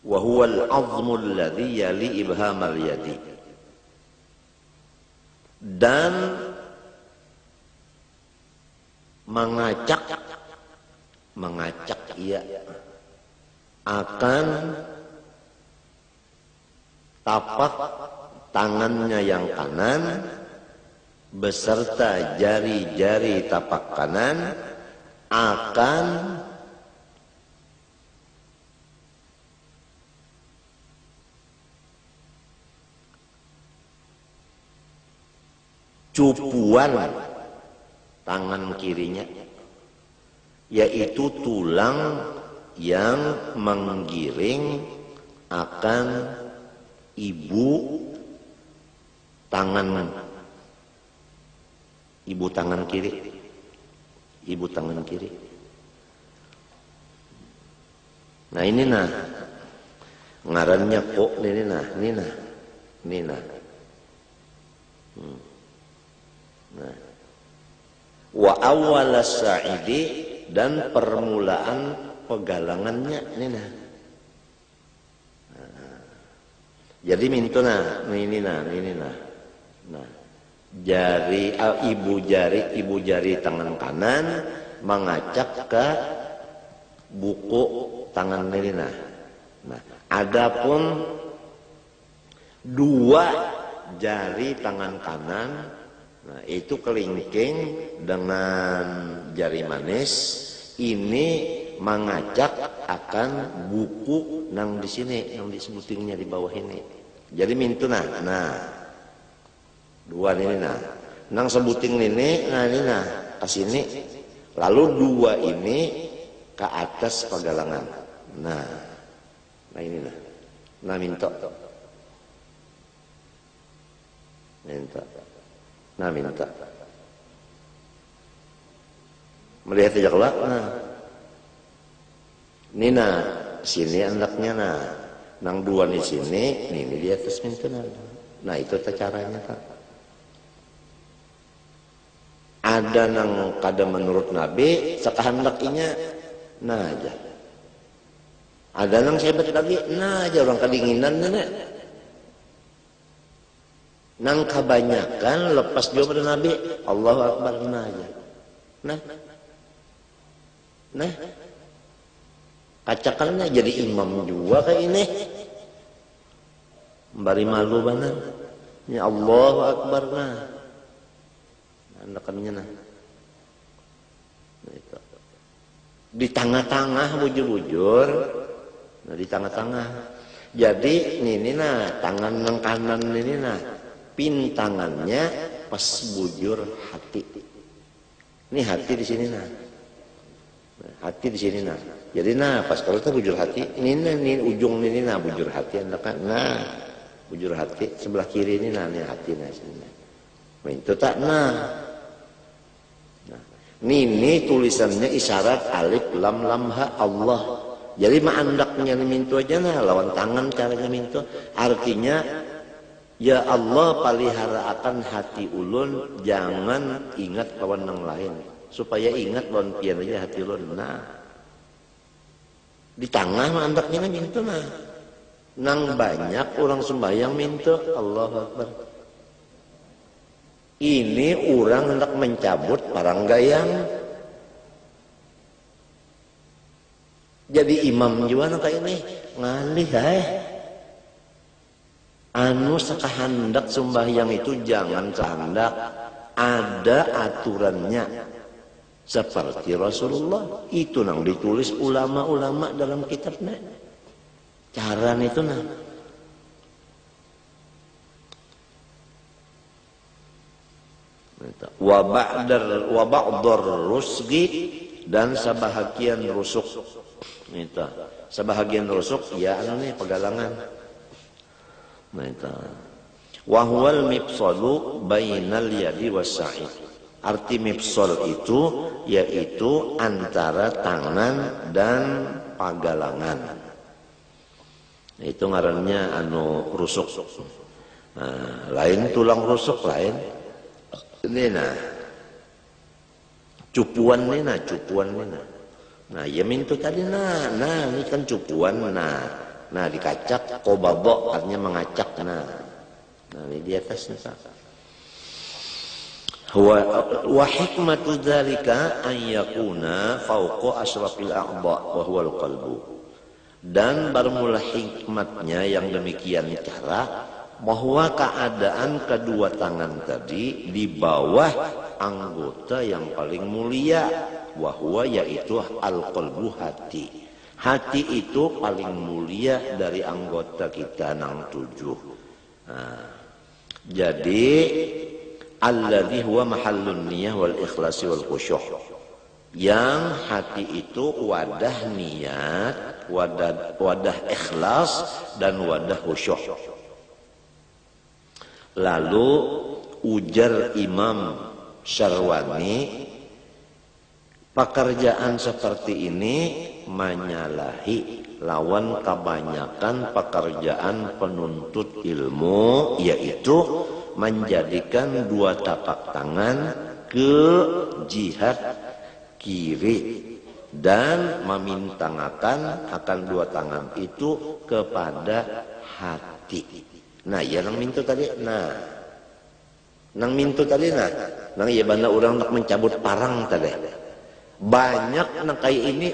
Speaker 1: wa huwa al-'azmu alladhi yali ibham al-yadi. Dan mengacak ia akan tapak tangannya yang kanan beserta jari-jari tapak kanan akan cupuan tangan kirinya, yaitu tulang yang menggiring akan ibu tangan kiri, Nah ini ngarannya kok ini nah. Wa awal sa'idi, dan permulaan pegalangannya ini nah. Jadi mintuna ini nah. Jari ibu jari tangan kanan mengacak ke buku tangan ini nah. Adapun dua jari tangan kanan, nah itu kelingking dengan jari manis ini mengacak akan buku nang di sini, yang disebutingnya di bawah ini. Jadi mintuna, dua ini nang sebuting ini, ini ke sini, lalu dua ini ke atas pegalangan. Nah ini minta. Melihat aja kelak, ini sini anaknya nang dua di sini, ini di atas minta itu caranya tak. Ada nang kada menurut Nabi sekahandakinya, aja. Ada nang sebat lagi, aja orang kedinginan nang kebanyakan lepas dia pada Nabi, Allahu Akbar aja. Kacakannya jadi imam juga kayak ini. Bari malu banan. Ya Allahu Akbar Andakannya itu. Di tengah-tengah bujur-bujur. Di tengah-tengah. Jadi ini tangan yang kanan ini pintangannya pas bujur hati. Ini hati di sini hati di sini Jadi pas kalau kita bujur hati, ini ujung ini bujur hati andakan. Bujur hati sebelah kiri ini hati sini. Itu tak ini tulisannya isyarat alif lam ha Allah. Jadi andaknya mintu aja lawan tangan caranya mintu. Artinya ya Allah palihara akan hati ulun, jangan ingat kawan yang lain. Supaya ingat lawan pian aja hati ulun. Di tengah andaknya mintu nang banyak orang sembahyang mintu Allahu Akbar. Ini orang hendak mencabut parang gayang. Jadi imam juga kayak ini ngalih anu sakahandak sembahyang itu jangan kehendak, ada aturannya seperti Rasulullah itu nang ditulis ulama-ulama dalam kitabnya. Cara itu wa ba'dar rusgi, dan sebahagian rusuk. Sebahagian rusuk ya pegalangan. Wa huwal mifsalu bainal yadi was-sa'id. Arti mifsal itu yaitu antara tangan dan pagalangan. Itu ngarannya rusuk. Lain tulang rusuk lain. Ini cupuan ini ya mintu tadi ini kan cupuan dikacak kobabok artinya mengacak ini di atasnya wa hikmatu dzalika an yakuna fawqa asrafil a'dha wa huwa al-qalbu. Dan bermula hikmatnya yang demikian cara bahwa keadaan kedua tangan tadi di bawah anggota yang paling mulia, wahwa yaitu al-qalbu, hati. Hati itu paling mulia dari anggota kita nang 7. Nah, jadi alladzi huwa mahallun niyah wal ikhlasi wal khusyuk. Yang hati itu wadah niat, wadah ikhlas dan wadah khusyuk. Lalu ujar Imam Syarwani, pekerjaan seperti ini menyalahi lawan kebanyakan pekerjaan penuntut ilmu, yaitu menjadikan dua tapak tangan ke jihad kiri dan memintangakan akan dua tangan itu kepada hati. Nah, ya nang mintu tadi, nang mintu tadi, nang ya banda orang nak mencabut parang tadi. Banyak nang kayak ini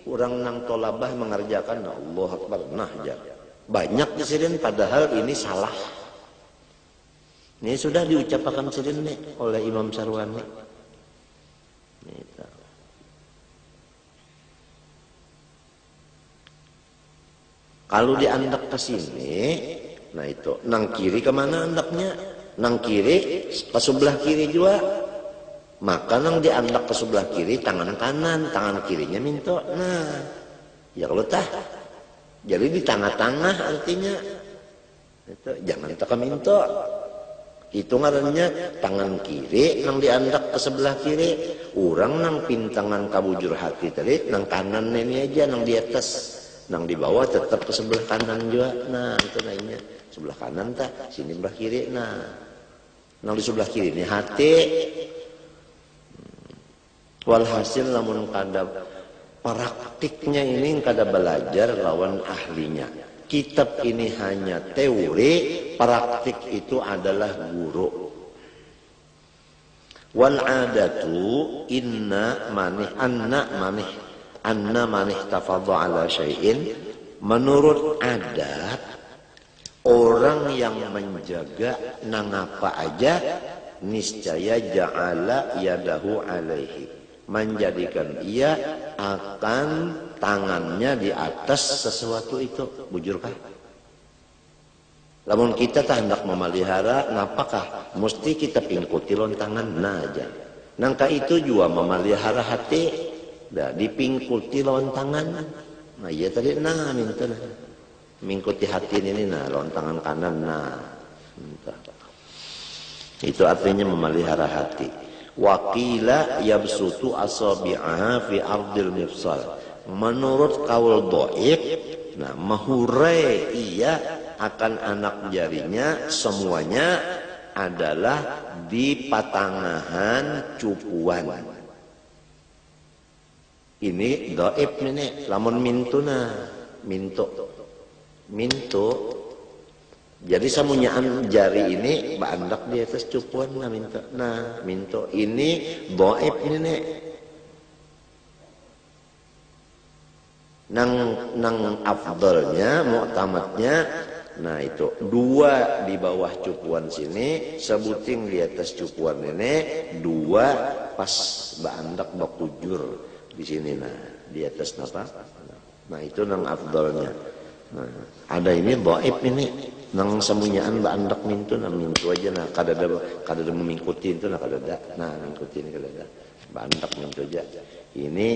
Speaker 1: orang nang tolabah mengerjakan, Allah Akbar, nah ya. Banyak disini padahal ini salah. Ini sudah diucapkan sini oleh Imam Syarwani. Kalau diandak ke sini, nah itu nang kiri kemana andaknya? Nang kiri ke sebelah kiri juga. Maka nang diandak ke sebelah kiri tangan kanan, tangan kirinya minto. Nah, ya kalau tah. Jadi di tengah-tengah artinya. Itu jangan tak minto. Itu ngarannya tangan kiri nang diandak ke sebelah kiri. Orang nang pintangan kabujur hati tadi, nang kanan ini aja nang di atas. Nang di bawah tetap ke sebelah kanan juga. Nah, itu lainnya. Sebelah kanan tak, sini sebelah kiri. Nah, nang di sebelah kiri ini hati. Walhasil namun kada praktiknya ini kada belajar lawan ahlinya. Kitab ini hanya teori, praktik itu adalah guru. Wal adatu anna manih tafadha ala syai'in, menurut adat orang yang menjaga nang apa aja niscaya ja'ala yadahu alaihi, menjadikan ia akan tangannya di atas sesuatu itu. Bujurkah? Lamun kita tak hendak memelihara, ngapakah mesti kita pingkuti lontangan aja. Nangka itu juga memelihara hati. Dah dipingkuti lawan tangan. Nah iya tadi minta mingkuti hati ini lawan tangan kanan minta. Itu artinya memelihara hati. Waqila yabsutu asabi'aha fi ardil mifsal. Menurut kaul dhaif, mahurai ia akan anak jarinya semuanya adalah di patangahan cupuan. Ini dhaif ini, lamun minto. Jadi samunyaan jari ini bandak di atas cupuan minto. Ini dhaif ini. Nang afdalnya, mu'tamadnya, itu 2 di bawah cupuan sini, sebuting di atas cupuan ini, 2 pas bandak bakujur. Di sini di atas apa? Itu nang afdalnya. Ada ini dhaif ini nang semunyaan bandak mintu aja kada mengikuti itu kada mengikuti ini kada bandak mintu aja. Ini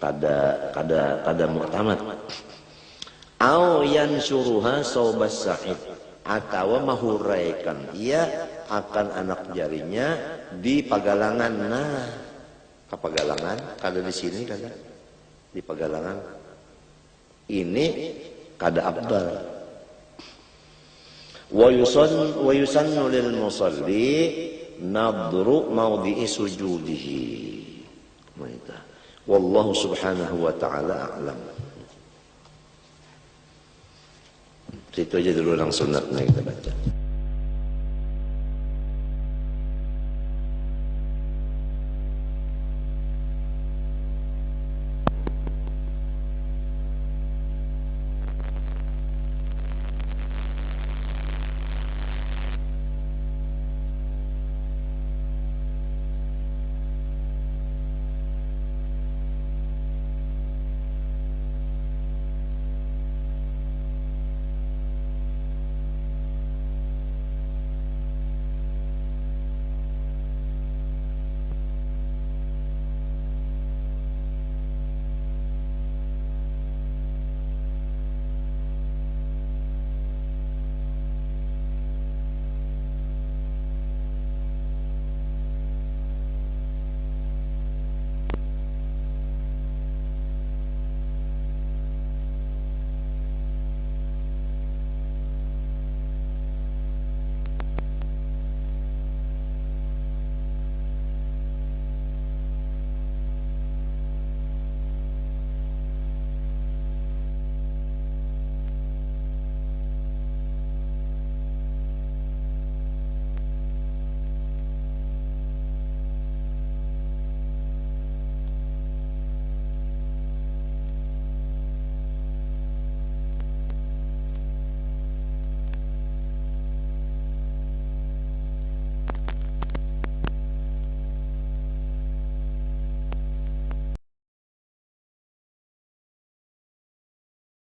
Speaker 1: kada mu'tamad. Au yansuruha saubas sa'id, atau mahuraikan ia akan anak jarinya di pagalangan. Kapagalangan, kada di sini kada di pagalangan. Ini kada afdal. Wa yusannu lil musalli nadru mawdi'i sujudihi. Wallahu subhanahu wa ta'ala a'lam. Itu aja dulu langsung sunatnya kita baca.